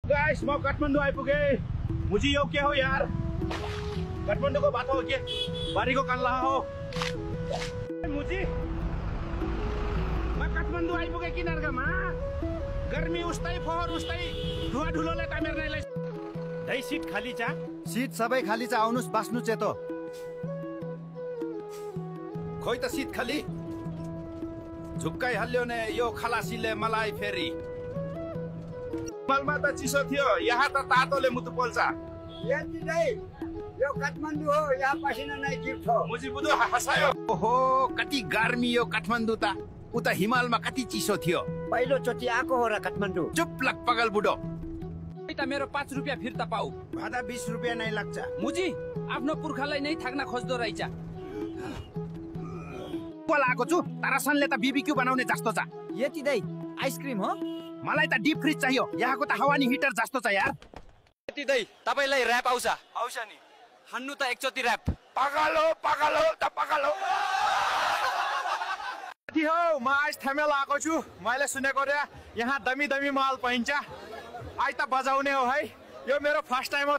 Guys म काठमाडौँ आइपुगे। मुझे यो के हो यार? काठमाडौँको बाटो हो के? बारीको कान्ला हो? मुझे म काठमाडौँ आइपुगे किनारकामा। गर्मी उस्तै फोहोर उस्तै धुवा धुलोले तामेर्नेलाई। दही सिट खाली छ? सिट सबै खाली छ, आउनुस् बस्नु चेतो। खोइ त सिट खाली झुक्काइ हाल्यो ने यो खलासीले मलाई फेरि। मलमा त चिसो थियो, यहाँ त तातोले मुटु पोल्छ। यति नै यो काठमाडौँ हो, यहाँ पसिना नै गिफ्ट हो। मुजी बुदु हसायो। ओहो कति गर्मी यो काठमाडौँ त। उता हिमालमा कति चिसो थियो। पहिलो चोटि आएको हो र काठमाडौँ। चुप लक पगल बुढो। मेरो 5 रुपियाँ फिर्ता पाऊ। भाडा 20 रुपियाँ नै लाग्छ। मुजी आफ्नो पुर्खालाई नै थाक्न खोज्दो रहेछ। बोलाएको छु तारासनले त बीबीक्यू बनाउने जस्तो छ। यति दै आइसक्रिम हो? मलाई त डिप फ्रिज चाहियो, यहाँको त हावानी हिटर जस्तो छ यार। यति दै तपाईलाई र्याप आउँछ? आउँछ नि। हान्नु त एकचोटि र्याप। पागल हो त पागल हो। साथी हो म आज थमेल आएको छु। मैले सुनेको रे यहाँ दमी दमी माल पाइन्छ। आज त बजाउने हो है। यो मेरो फर्स्ट टाइम हो।